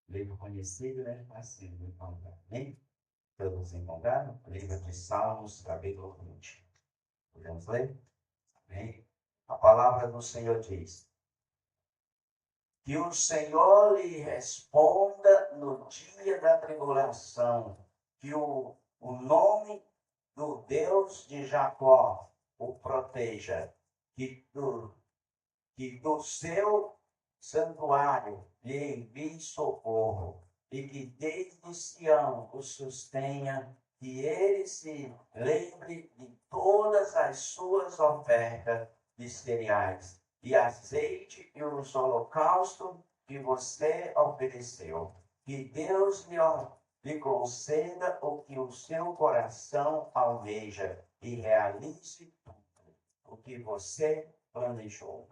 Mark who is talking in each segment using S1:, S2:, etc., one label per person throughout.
S1: Livro conhecido, né? Assim, encontrar. Amém? Todos encontraram? Livro de Salmos, capítulo 20. Podemos ler? Amém? A palavra do Senhor diz: que o Senhor lhe responda no dia da tribulação, que o nome do Deus de Jacó o proteja, que do seu santuário lhe envie socorro, e que desde Sião o sustenha, que ele se lembre de todas as suas ofertas de cereais, e azeite e os holocaustos que você ofereceu. Que Deus lhe conceda o que o seu coração almeja, e realize tudo o que você planejou.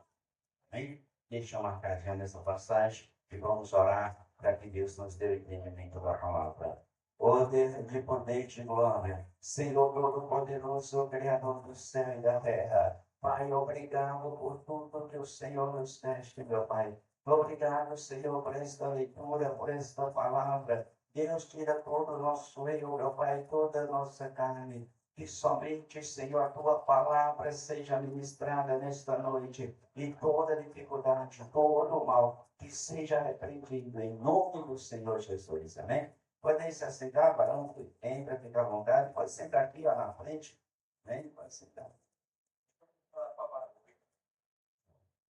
S1: Amém? Deixa eu marcar já nessa passagem e vamos orar para que Deus nos dê o entendimento da palavra. Ó Deus de poder e de glória, Senhor Todo-Poderoso, Criador do céu e da terra. Pai, obrigado por tudo que o Senhor nos deste, meu Pai. Obrigado, Senhor, por esta leitura, por esta palavra. Deus, tira todo o nosso erro, meu Pai, toda a nossa carne. Que somente, Senhor, a tua palavra seja ministrada nesta noite, e toda dificuldade, todo o mal, que seja repreendido em nome do Senhor Jesus. Amém? Podem se assentar, varão, entra, fica à vontade, pode sentar aqui ó, na frente. Amém? Pode sentar.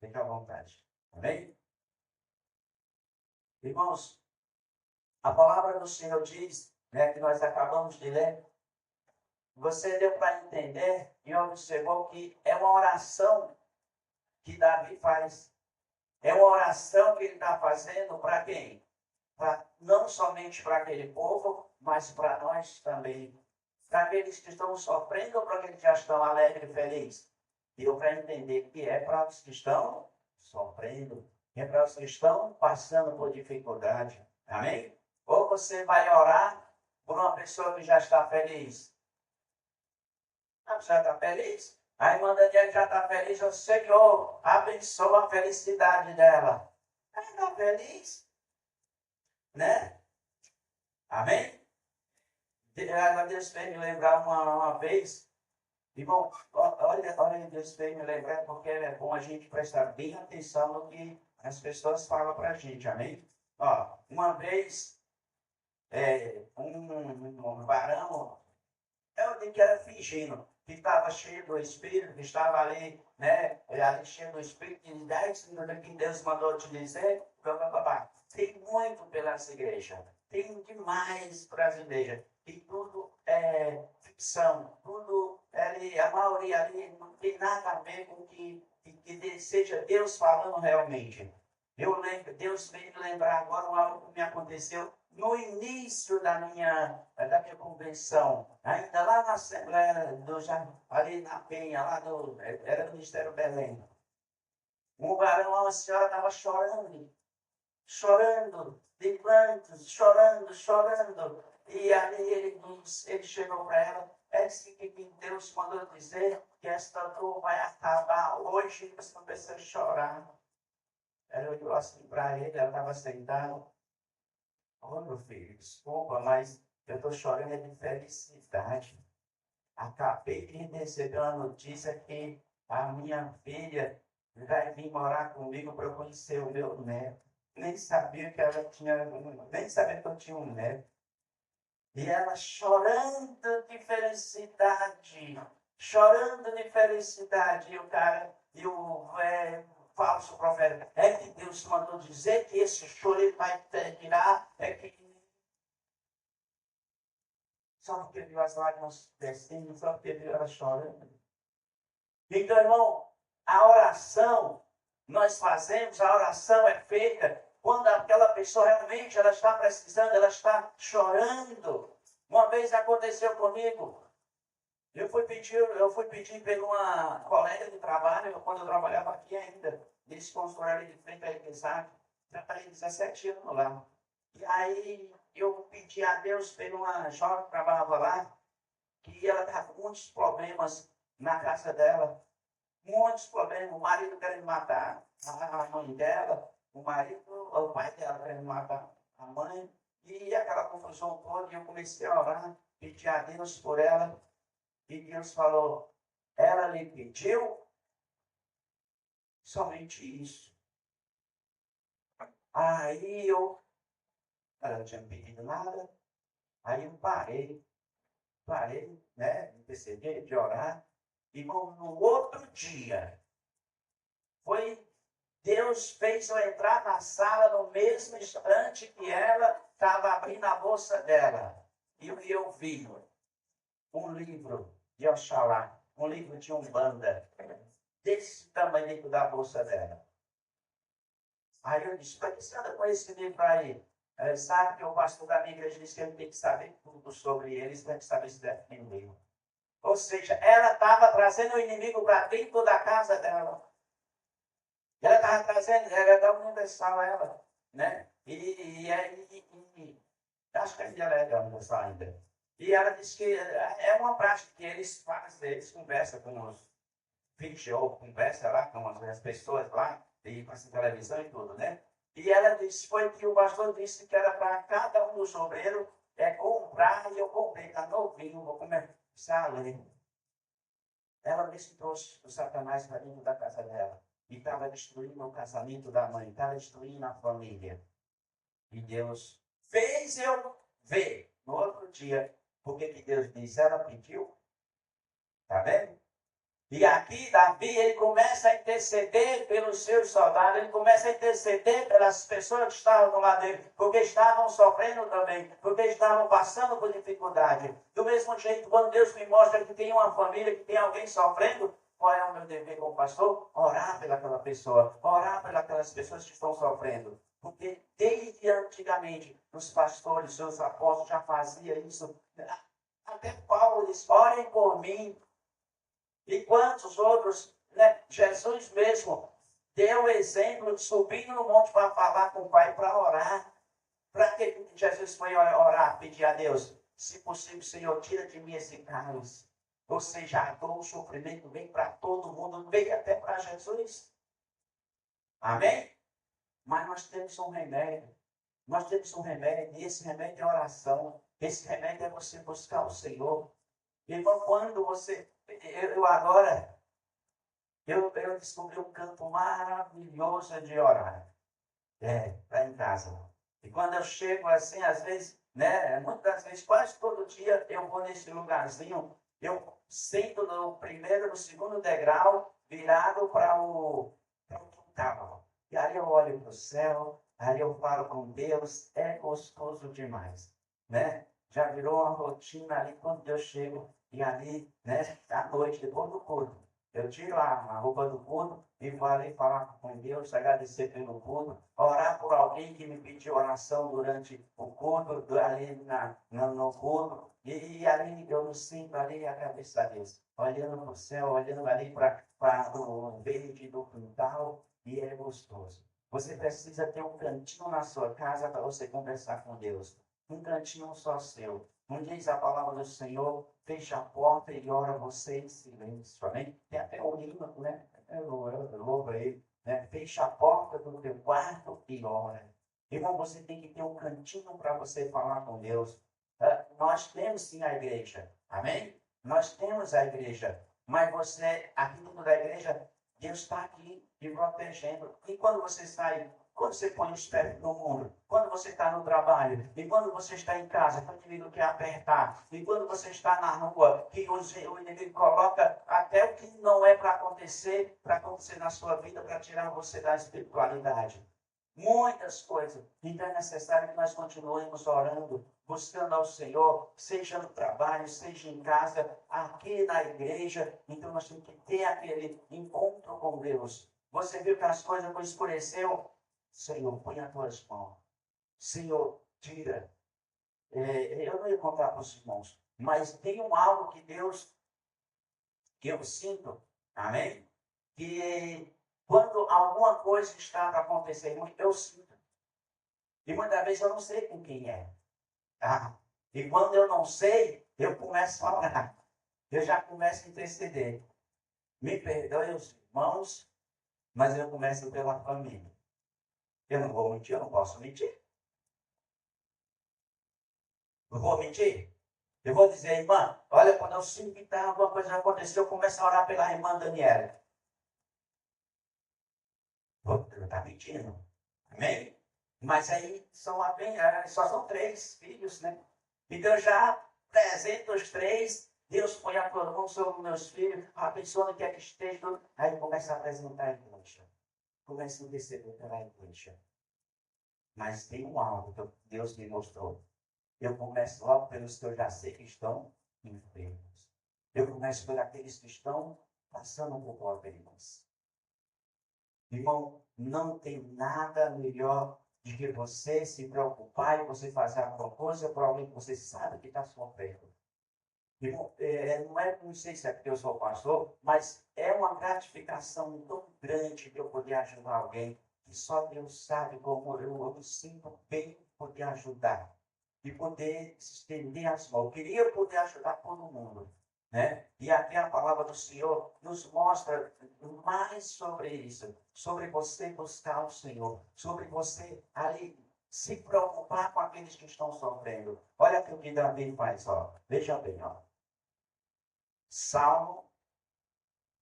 S1: Fica à vontade. Amém? Irmãos, a palavra do Senhor diz, né, que nós acabamos de ler, você deu para entender e observou que é uma oração que Davi faz. É uma oração que ele está fazendo para quem? Não somente para aquele povo, mas para nós também. Para aqueles que estão sofrendo ou para aqueles que já estão alegres e felizes? Deu para entender que é para os que estão sofrendo, é para os que estão passando por dificuldade. Amém? Ou você vai orar por uma pessoa que já está feliz. A pessoa está feliz? A irmã Daniela já está feliz, o Senhor abençoa a felicidade dela. Ela está feliz, né? Amém? Deus fez me lembrar uma vez, irmão, olha, Deus fez me lembrar, porque é bom a gente prestar bem atenção no que as pessoas falam para a gente, amém? Ó, uma vez, um varão, eu digo que era fingindo, que estava cheio do Espírito, que estava ali, né, ali cheio do Espírito, e 10 minutos que Deus mandou te dizer, tem muito pelas igrejas, tem demais para as igrejas, e tudo é ficção, tudo ali, a maioria ali não tem nada a ver com que seja Deus falando realmente. Eu lembro, Deus veio me lembrar agora algo que me aconteceu no início da minha convenção, ainda lá na Assembleia, ali na Penha, era do Ministério Belém. Um varão, uma senhora estava chorando, de prantos, chorando. E ali ele chegou para ela, é assim que Deus mandou dizer que esta dor vai acabar hoje, você não precisa chorar. Ela olhou assim para ele, ela estava sentada. Ô, meu filho, desculpa, mas eu estou chorando de felicidade. Acabei de receber uma notícia que a minha filha vai vir morar comigo para eu conhecer o meu neto. Nem sabia que ela tinha, nem sabia que eu tinha um neto. E ela chorando de felicidade, e o cara, falso profeta, é que Deus mandou dizer que esse choro ele vai terminar, só porque viu as lágrimas descendo, só porque viu ela chorando. Então, irmão, a oração, nós fazemos, a oração é feita quando aquela pessoa realmente ela está precisando, ela está chorando. Uma vez aconteceu comigo, eu fui pedir por uma colega de trabalho, quando eu trabalhava aqui ainda, nesse consultório ali de frente à Isaac, trabalhei 17 anos lá. E aí eu pedi a Deus por uma jovem que trabalhava lá, que ela estava com muitos problemas na casa dela, muitos problemas, o marido querendo matar a mãe dela, o pai dela querendo matar a mãe, e aquela confusão toda, e eu comecei a orar, pedir a Deus por ela, e Deus falou, ela lhe pediu somente isso. Aí ela não tinha me pedido nada, aí eu parei, né, de perceber, de orar, e no outro dia, Deus fez eu entrar na sala no mesmo instante que ela estava abrindo a bolsa dela. E eu vi um livro de Oxalá, um livro de Umbanda, desse tamanho dentro da bolsa dela. Aí eu disse, para que você anda com esse livro aí? Ela sabe que o pastor da minha igreja disse que ele tem que saber tudo sobre eles, tem que saber se defender. Ou seja, ela estava trazendo o inimigo para dentro da casa dela. Ela estava trazendo, ela era da Universal, ela, né? E acho que a filha é da Universal ainda. E ela disse que é uma prática que eles fazem, eles conversam com os filhos, ou conversam lá com as pessoas lá, e passam televisão e tudo, né? E ela disse, foi que o pastor disse que era para cada um dos obreiros comprar, e eu comprei, está novinho, vou começar a ler. Ela disse que trouxe o Satanás para dentro da casa dela. E estava destruindo o casamento da mãe, estava destruindo a família. E Deus fez eu ver no outro dia, porque que Deus disse, ela pediu. Está vendo? E aqui Davi, ele começa a interceder pelos seus soldados, ele começa a interceder pelas pessoas que estavam do lado dele, porque estavam sofrendo também, porque estavam passando por dificuldade. Do mesmo jeito, quando Deus me mostra que tem uma família, que tem alguém sofrendo, qual é o meu dever como pastor? Orar pelaquela pessoa, orar pelas pessoas que estão sofrendo. Porque desde antigamente, os pastores, os apóstolos já faziam isso. Até Paulo diz, orem por mim. E quantos outros, né? Jesus mesmo deu exemplo de subir no monte para falar com o Pai, para orar. Para que Jesus foi orar, pedir a Deus? Se possível, Senhor, tira de mim esse cálice. Ou seja, a dor, o sofrimento vem para todo mundo, veio até para Jesus. Amém? Mas nós temos um remédio. Nós temos um remédio, e esse remédio é oração. Esse remédio é você buscar o Senhor. Então, quando você... Eu descobri um canto maravilhoso de orar. Lá em casa. E quando eu chego assim, às vezes, né, muitas vezes, quase todo dia, eu vou nesse lugarzinho, eu sento no primeiro, no segundo degrau, virado para o quintal. E aí eu olho para o céu, aí eu falo com Deus, é gostoso demais, né? Já virou uma rotina ali quando eu chego, e ali, né, à noite, depois do culto, eu tiro a roupa do culto e vou ali falar com Deus, agradecer pelo culto, orar por alguém que me pediu oração durante o culto, ali no culto. E ali eu me sinto ali a cabeça a Deus, olhando para o céu, olhando ali para o verde do quintal, e é gostoso. Você precisa ter um cantinho na sua casa para você conversar com Deus. Um cantinho só seu. Não diz a palavra do Senhor, fecha a porta e ora você em silêncio. Amém? Tem até o hino, né? Louva aí. Né? Fecha a porta do teu quarto e ora. Irmão, você tem que ter um cantinho para você falar com Deus. Nós temos sim a igreja. Amém? Nós temos a igreja. Mas você, aqui dentro da igreja, Deus está aqui te protegendo. E quando você sai, quando você põe os pés no mundo, quando você está no trabalho, e quando você está em casa, que o inimigo quer apertar, e quando você está na rua, que o inimigo coloca até o que não é para acontecer na sua vida, para tirar você da espiritualidade. Muitas coisas. Então é necessário que nós continuemos orando, buscando ao Senhor, seja no trabalho, seja em casa, aqui na igreja. Então nós temos que ter aquele encontro com Deus. Você viu que as coisas não escureceu? Senhor, põe as tuas mãos. Senhor, tira. Eu não ia contar para os irmãos, mas tem algo que Deus, que eu sinto, amém? Que quando alguma coisa está para acontecer, eu sinto. E muitas vezes eu não sei com quem é. Tá? E quando eu não sei, eu começo a orar. Eu já começo a interceder. Me perdoe os irmãos, mas eu começo pela família. Eu não vou mentir, eu não posso mentir. Eu vou mentir? Eu vou dizer, irmã, olha, quando eu sinto que tá, alguma coisa já aconteceu, eu começo a orar pela irmã Daniela. Eu está mentindo. Amém? Mas aí só são 3 filhos, né? Então eu já apresento os 3, Deus põe a tua mão sobre meus filhos, a pessoa que é que esteja, aí começa a apresentar a igreja. Começa a receber pela igreja. Mas tem um algo que Deus me mostrou. Eu começo logo pelos que eu já sei que estão enfermos. Eu começo por aqueles que estão passando por problemas. Irmão, não tem nada melhor do que você se preocupar e você fazer alguma coisa para alguém que você sabe que está sofrendo. Irmão, não sei se é porque eu sou pastor, mas é uma gratificação tão grande de eu poder ajudar alguém que só Deus sabe como eu me sinto bem poder ajudar e poder estender as mãos. Eu queria poder ajudar todo mundo. Né? E aqui a palavra do Senhor nos mostra mais sobre isso, sobre você buscar o Senhor, sobre você ali se preocupar com aqueles que estão sofrendo. Olha o que Davi faz, ó. Veja bem, ó. Salmo,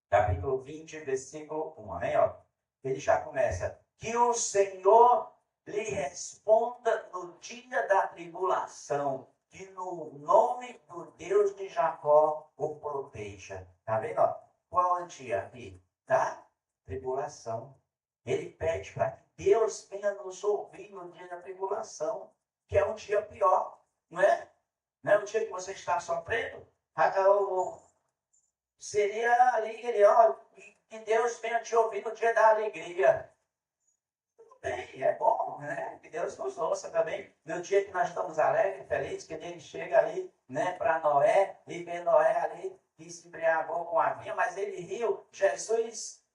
S1: capítulo 20, versículo 1, amém? Ó. Ele já começa. Que o Senhor lhe responda no dia da tribulação, que no nome do Deus de Jacó o proteja. Tá vendo? Ó? Qual é o dia aqui? Tá? Tribulação. Ele pede para que Deus venha nos ouvir no dia da tribulação, que é um dia pior, não é? Não é o dia que você está sofrendo? Seria ali, ó, que Deus venha te ouvir no dia da alegria. Bem, é bom, né? Que Deus nos ouça também. No dia que nós estamos alegres, felizes, que ele chega ali, né, para Noé, e vê Noé ali, que se embriagou com a vinha, mas ele riu. Jesus,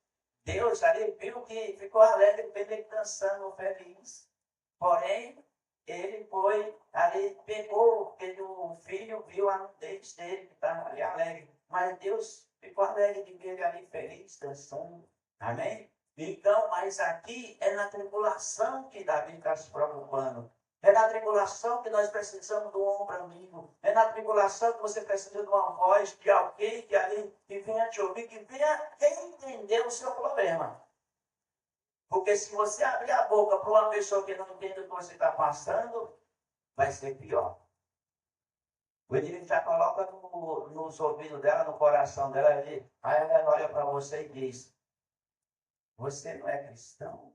S1: Deus ali, viu que ficou alegre, ele dançando feliz. Porém, ele foi ali, pegou, o filho viu a nudez dele, que estava ali alegre. Mas Deus ficou alegre de ver ele ali feliz, dançando. Amém? Então, mas aqui é na tribulação que Davi está se preocupando. É na tribulação que nós precisamos do ombro amigo. É na tribulação que você precisa de uma voz, de alguém que ali que venha te ouvir, que venha entender o seu problema. Porque se você abrir a boca para uma pessoa que não entende o que você está passando, vai ser pior. O inimigo já coloca nos ouvidos dela, no coração dela, aí ela olha para você e diz: você não é cristão?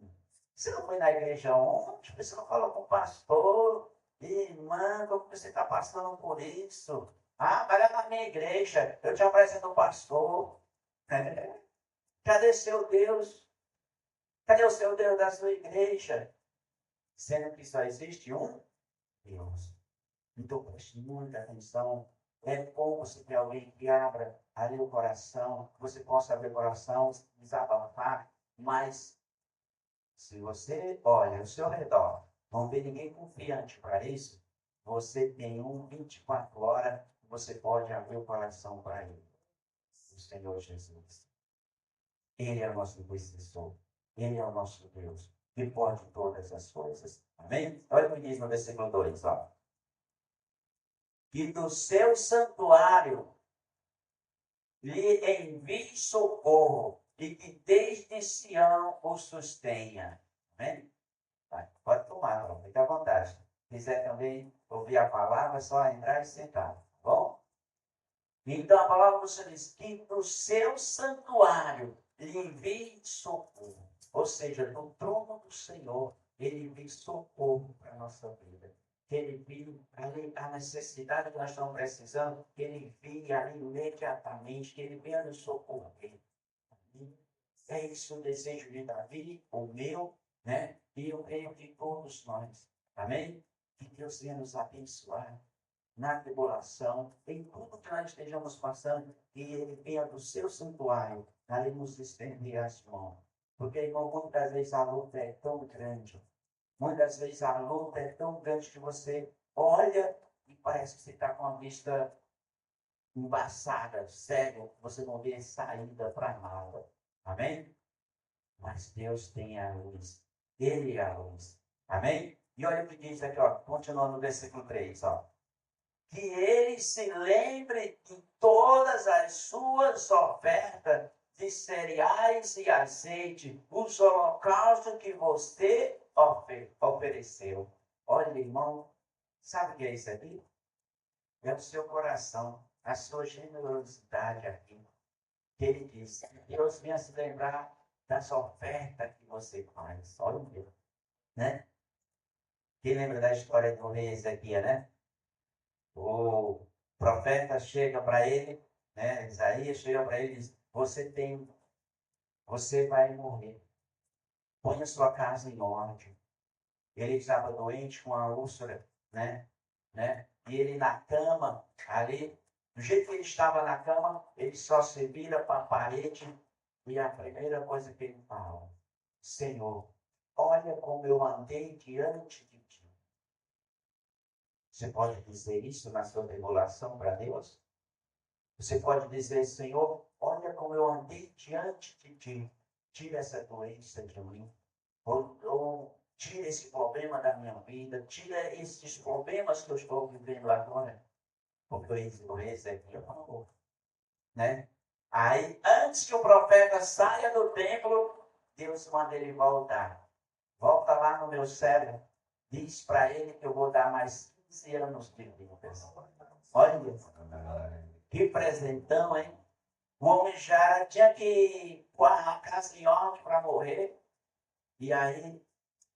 S1: Você não foi na igreja ontem? Você não falou com o pastor? Irmã, como você está passando por isso? Ah, vai lá na minha igreja, eu te apresento o pastor. É. Cadê seu Deus? Cadê o seu Deus da sua igreja? Sendo que só existe um Deus. Então preste muita atenção. É bom você ter alguém que abra ali o coração, que você possa abrir o coração, desabafar, mas se você olha ao seu redor, não vê ninguém confiante para isso, você tem 24 horas, você pode abrir o coração para ele. O Senhor Jesus. Ele é o nosso intercessor. Ele é o nosso Deus. Que pode todas as coisas. Amém? Olha o que diz no versículo 2. Ó. Que do seu santuário lhe envie socorro e que desde Sião o sustenha. Amém? Pode tomar, fique à vontade. Se quiser também ouvir a palavra, é só entrar e sentar. Tá bom? Então a palavra do Senhor diz que do seu santuário lhe envie socorro. Ou seja, no trono do Senhor, ele envia socorro para a nossa vida. Que ele envie a necessidade que nós estamos precisando, que ele envie ali imediatamente, que ele venha nos socorrer. É isso o desejo de Davi, o meu, né? E eu creio de todos nós. Amém? Que Deus venha nos abençoar na tribulação, em tudo que nós estejamos passando, e ele venha do seu santuário, ali nos estender as mãos. Porque, irmão, muitas vezes a luta é tão grande, muitas vezes a luta é tão grande que você olha e parece que você está com a vista embaçada, cego, você não vê saída para nada. Amém? Mas Deus tem a luz. Ele é a luz. Amém? E olha o que diz aqui, ó, continuando no versículo 3, ó. que ele se lembre de todas as suas ofertas de cereais e azeite, os holocaustos que você ofereceu. Olha, irmão, sabe o que é isso aqui? É o seu coração, a sua generosidade aqui. Que ele diz, Deus venha se lembrar das ofertas que você faz. Olha, né? Quem lembra da história do rei Ezequias, né? O profeta chega para ele, né? Isaías chega para ele e diz, você vai morrer. Ponha sua casa em ordem. Ele estava doente com a úlcera, né? E ele na cama, ali, do jeito que ele estava na cama, ele só se vira para a parede e a primeira coisa que ele fala, Senhor, olha como eu andei diante de ti. Você pode dizer isso na sua tribulação para Deus? Você pode dizer, Senhor, olha como eu andei diante de ti. Tira essa doença de mim. Ou tira esse problema da minha vida. Tira esses problemas que eu estou vivendo agora. Porque o Ezequiel falou, né? Aí, antes que o profeta saia do templo, Deus manda ele voltar. Volta lá no meu cérebro. Diz para ele que eu vou dar mais 15 anos de vida. Olha isso. Que presentão, hein? O homem já tinha que ir com a casa em ordem para morrer. E aí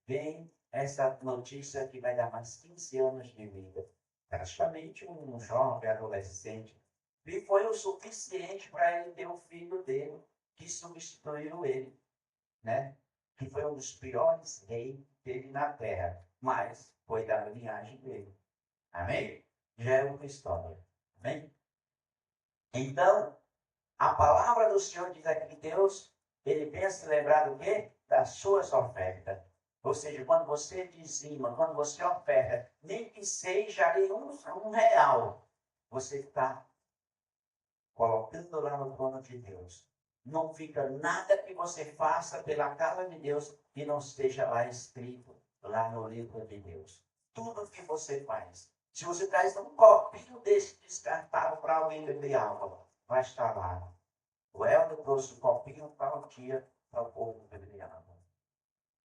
S1: vem essa notícia que vai dar mais 15 anos de vida. Praticamente um jovem adolescente. E foi o suficiente para ele ter o filho dele, que substituiu ele, né? Que foi um dos piores reis que teve na terra, mas foi da linhagem dele. Amém? Já é outra história. Amém? Então, a palavra do Senhor diz aqui que Deus, ele vem a se lembrar do quê? Das suas ofertas. Ou seja, quando você dizima, quando você oferta, nem que seja ali um real, você está colocando lá no trono de Deus. Não fica nada que você faça pela casa de Deus que não esteja lá escrito, lá no livro de Deus. Tudo que você faz. Se você traz um copinho desse descartável para alguém beber água, vai estar lá. O Helder trouxe um copinho para o dia para o povo beber água.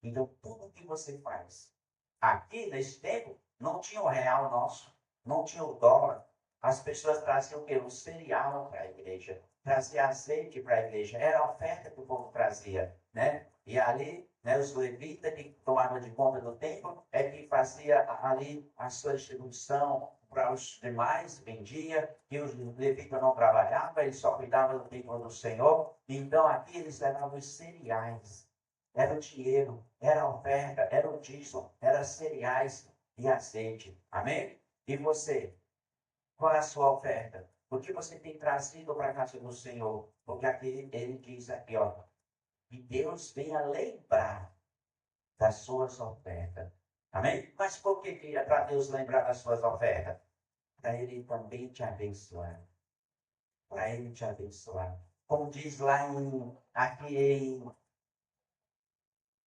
S1: Então, tudo que você faz. Aqui, nesse tempo, não tinha o real nosso, não tinha o dólar. As pessoas traziam o quê? O cereal para a igreja, trazia azeite para a igreja. Era a oferta que o povo trazia, né? E ali, né, os levitas que tomavam de conta do templo, é que fazia ali a sua distribuição para os demais, vendia, e os levitas não trabalhavam, eles só cuidavam do templo do Senhor. Então, aqui eles levavam os cereais. Era o dinheiro, era a oferta, era o dízimo, era cereais e azeite. Amém? E você? Qual é a sua oferta? O que você tem trazido para a casa do Senhor? Porque aqui ele diz aqui, ó, que Deus venha lembrar das suas ofertas. Amém? Mas por que é para Deus lembrar das suas ofertas? Para Ele também te abençoar. Para Ele te abençoar. Como diz lá aqui em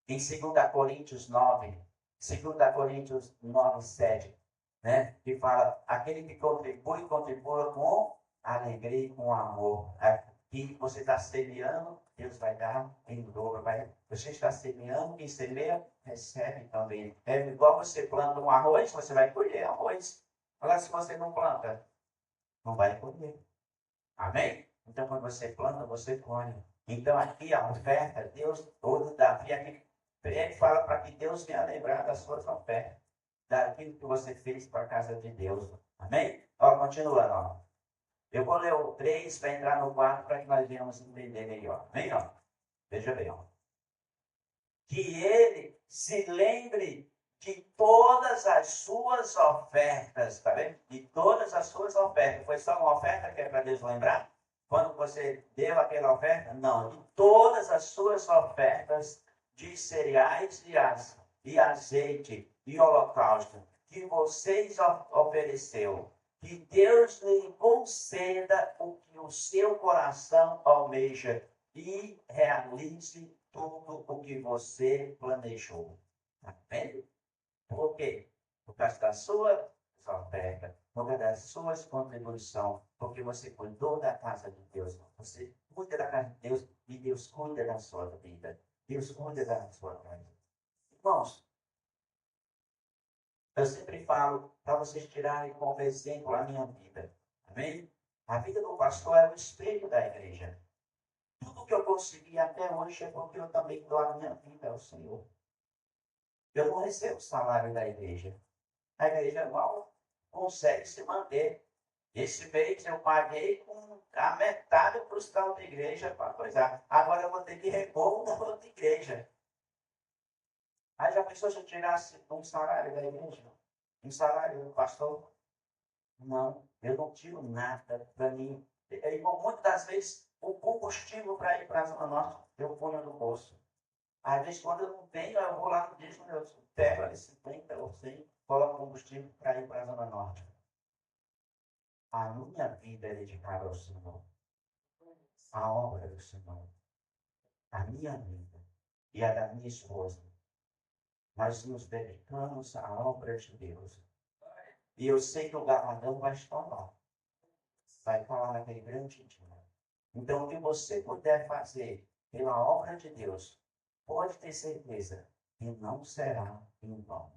S1: 2 Coríntios 9, 2 Coríntios 9, 7, né? Que fala, aquele que contribui, contribua com alegria e com amor. Aqui você está semeando, Deus vai dar em dobro. Você está semeando, quem semeia, recebe também. É igual você planta um arroz, você vai colher arroz. Agora, se você não planta, não vai colher. Amém? Então, quando você planta, você colhe. Então, aqui a oferta, Deus, todo Davi aqui, ele fala para que Deus venha lembrar das suas ofertas, daquilo que você fez para a casa de Deus. Amém? Ó, continuando, ó. Eu vou ler o 3 para entrar no 4 para que nós venhamos entender melhor. Amém? Ó? Veja bem, ó. Que ele se lembre de todas as suas ofertas, tá vendo? De todas as suas ofertas. Foi só uma oferta que é para Deus lembrar? Quando você deu aquela oferta? Não, de todas as suas ofertas de cereais e azeite e holocausto que vocês ofereceu. Que Deus lhe conceda o que o seu coração almeja e realize tudo o que você planejou. Tá vendo? Por quê? Por causa das suas sua oferta, por causa das suas contribuições, porque você cuidou da casa de Deus. Você cuida da casa de Deus e Deus cuida da sua vida. Deus cuida da sua casa. Irmãos, eu sempre falo para vocês tirarem como exemplo a minha vida. Amém? A vida do pastor é o espelho da igreja. Tudo que eu consegui até hoje é porque eu também dou a minha vida ao Senhor. Eu não recebo salário da igreja. A igreja mal consegue se manter. Esse mês eu paguei com a metade para os tal da igreja para coisar. Agora eu vou ter que repor da outra igreja. Aí já pensou se eu tirasse um salário da igreja? Um salário do pastor? Não, eu não tiro nada para mim. Muitas das vezes, o combustível para ir para a Zona Norte, eu ponho no bolso. Às vezes, quando eu não tenho, eu vou lá no dízimo, eu pego ali 50 ou 100, coloco combustível para ir para a Zona Norte. A minha vida é dedicada ao Senhor. A obra do Senhor. A minha vida e a da minha esposa. Nós nos dedicamos à obra de Deus. E eu sei que o galardão vai estar lá. Vai estar lá naquele grande dia. Então, o que você puder fazer pela obra de Deus, pode ter certeza que não será em vão.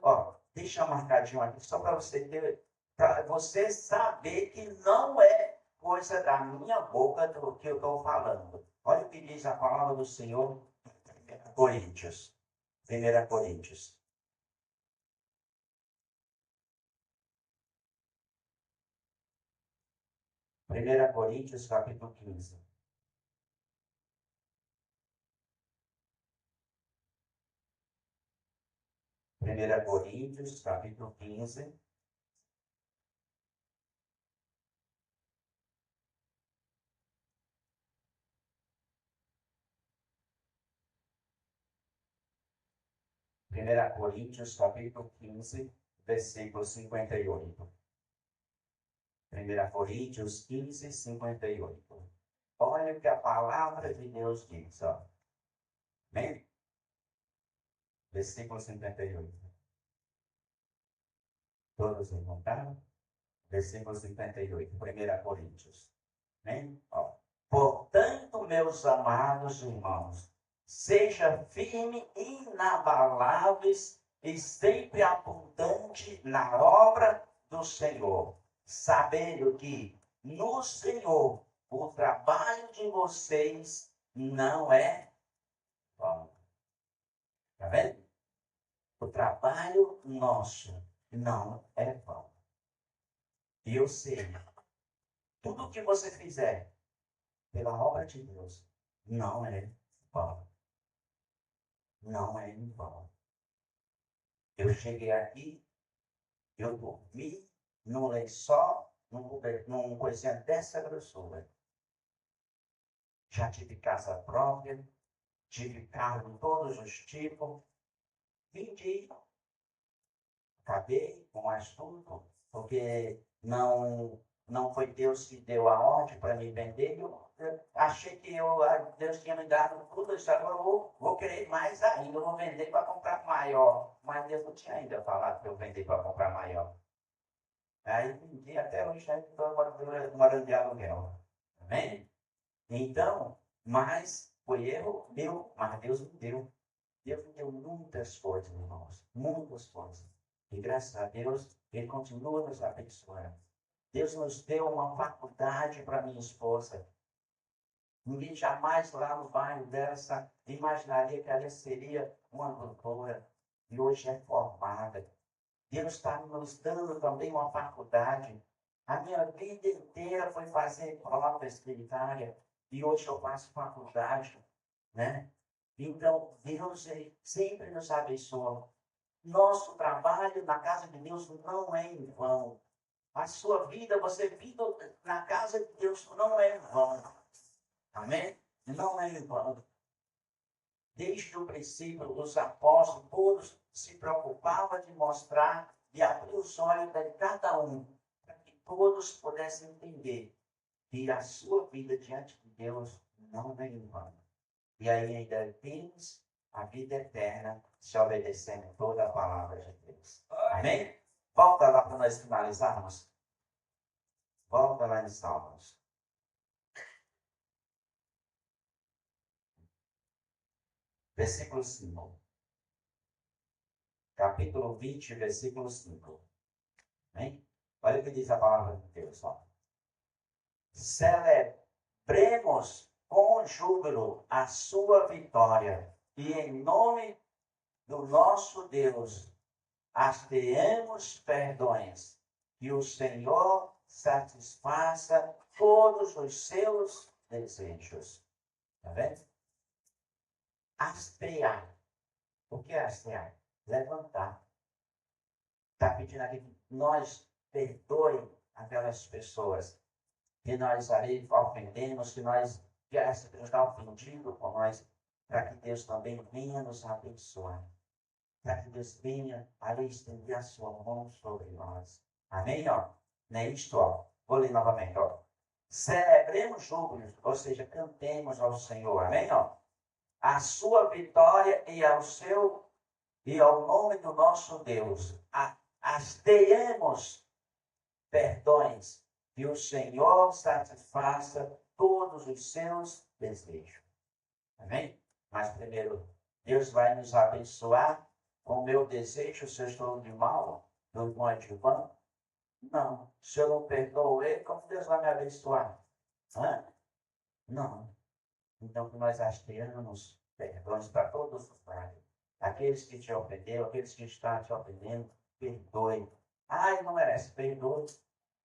S1: Ó, deixa marcadinho aqui, só para você saber que não é coisa da minha boca do que eu estou falando. Olha o que diz a palavra do Senhor em Coríntios. 1 Coríntios. 1 Coríntios, capítulo 15. 1 Coríntios, capítulo 15. Primeira Coríntios, capítulo 15, versículo 58. 1 Coríntios 15, 58. Olha o que a palavra de Deus diz, ó. Amém? Versículo 58. Todos encontraram? Versículo 58, 1 Coríntios. Amém? Ó. Portanto, meus amados irmãos, seja firme, inabaláveis e sempre abundante na obra do Senhor, sabendo que no Senhor o trabalho de vocês não é vão. Está vendo? O trabalho nosso não é vão. E eu sei, tudo que você fizer pela obra de Deus não é vão. Não é em vão. Eu cheguei aqui, eu dormi num lençol, num coisinha dessa grossura. Já tive casa própria, tive carro de todos os tipos. Vendi, acabei com mais tudo, porque não foi Deus que deu a ordem para me vender. Eu achei que Deus tinha me dado tudo isso, agora eu vou querer mais ainda, eu vou vender para comprar maior. Mas Deus não tinha ainda falado para eu vender para comprar maior. Aí vendi até hoje, estou morando de aluguel. Amém? Então, mas foi erro meu, mas Deus me deu. Deus me deu muitas coisas, irmãos. Muitas coisas. E graças a Deus, Ele continua nos abençoando. Deus nos deu uma faculdade para minha esposa. Ninguém jamais lá no bairro dessa imaginaria que ela seria uma doutora. E hoje é formada. Deus está nos dando também uma faculdade. A minha vida inteira foi fazer prova escritária. E hoje eu faço faculdade, né? Então, Deus sempre nos abençoa. Nosso trabalho na casa de Deus não é em vão. A sua vida, você vindo na casa de Deus não é em vão. Amém? Não é em vão. Desde o princípio, os apóstolos todos se preocupavam de mostrar, de abrir os olhos de cada um, para que todos pudessem entender que a sua vida diante de Deus não é em vão. E aí ainda temos a vida eterna se obedecendo toda a palavra de Deus. Amém? Volta lá para nós finalizarmos. Volta lá em Salmos. Versículo 5. Capítulo 20, versículo 5. Amém? Olha o que diz a palavra de Deus. Ó. Celebremos com júbilo a sua vitória e em nome do nosso Deus hasteemos perdões, que o Senhor satisfaça todos os seus desejos. Está vendo? Hastear. O que é hastear? Levantar. Está pedindo aqui que nós perdoem aquelas pessoas que nós ali ofendemos, que essa pessoa está ofendido com nós, para que Deus também venha nos abençoar. Para que Deus venha ali estender a sua mão sobre nós. Amém? Ó? Não é isto? Ó. Vou ler novamente. Ó. Celebremos júbilos, ou seja, cantemos ao Senhor. Amém? Ó? A sua vitória e ao nome do nosso Deus. Hasteemos perdões, que o Senhor satisfaça todos os seus desejos. Amém? Mas primeiro, Deus vai nos abençoar com o meu desejo, se eu estou de mal, do irmão Edvan? Não. Se eu não perdoo ele, como Deus vai me abençoar? Hã? Não. Então, que nós hasteamos perdões para todos os lados. Aqueles que te ofenderam, aqueles que estão te ofendendo, perdoe. Ai, não merece, perdoe.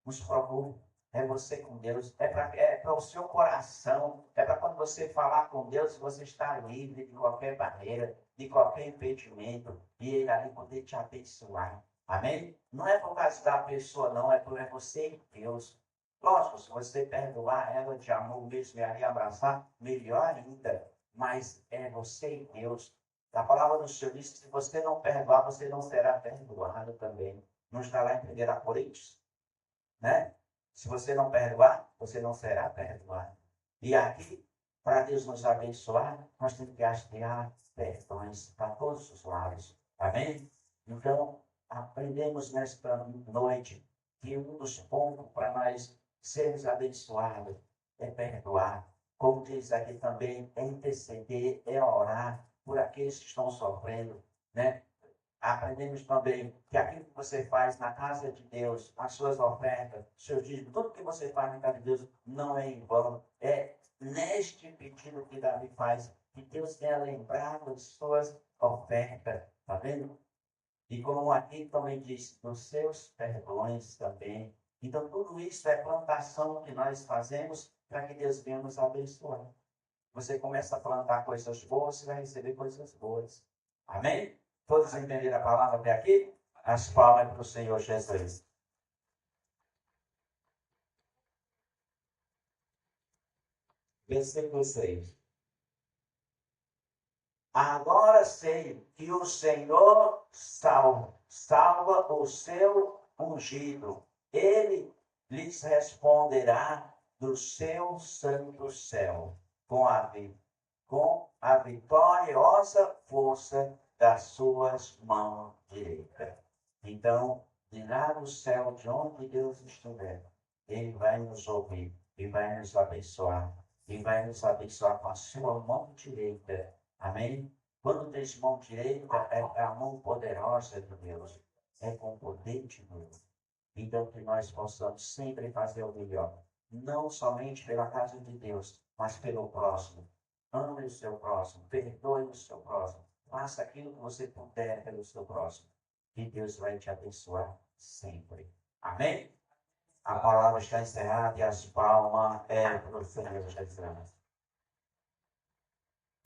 S1: Nos procure. É você com Deus. É para o seu coração. É para quando você falar com Deus, você está livre de qualquer barreira, de qualquer impedimento. E Ele ali poder te abençoar. Amém? Não é por causa da pessoa, não. É você e Deus. Lógico, se você perdoar ela de amor mesmo e ali abraçar, melhor ainda. Mas é você e Deus. A palavra do Senhor diz que se você não perdoar, você não será perdoado também. Não está lá em 1 Coríntios? Né? Se você não perdoar, você não será perdoado. E aqui, para Deus nos abençoar, nós temos que hastear perdões para todos os lados. Amém? Então, aprendemos nesta noite que um dos pontos para nós sermos abençoados é perdoar. Como diz aqui também, é interceder, é orar por aqueles que estão sofrendo, né? Aprendemos também que aquilo que você faz na casa de Deus, as suas ofertas, seus dízimos, tudo que você faz na casa de Deus não é em vão. É neste pedido que Davi faz, que Deus tenha lembrado de suas ofertas. Está vendo? E como aqui também diz, dos seus perdões também. Então, tudo isso é plantação que nós fazemos para que Deus venha nos abençoar. Você começa a plantar coisas boas, você vai receber coisas boas. Amém? Todos entenderam a palavra até aqui? As palmas para o Senhor Jesus. Versículo 6. Agora sei que o Senhor salva o seu ungido. Ele lhes responderá do seu santo céu, com a vitoriosa força das suas mãos direitas. Então, de lá do céu, de onde Deus estiver, Ele vai nos ouvir e vai nos abençoar. E vai nos abençoar com a sua mão direita. Amém? Quando diz mão direita, é a mão poderosa de Deus. É com o poder de Deus. Então, que nós possamos sempre fazer o melhor. Não somente pela casa de Deus, mas pelo próximo. Ame o seu próximo. Perdoe o seu próximo. Faça aquilo que você puder pelo seu próximo. E Deus vai te abençoar sempre. Amém? A palavra está encerrada e as palmas é para o Senhor Jesus.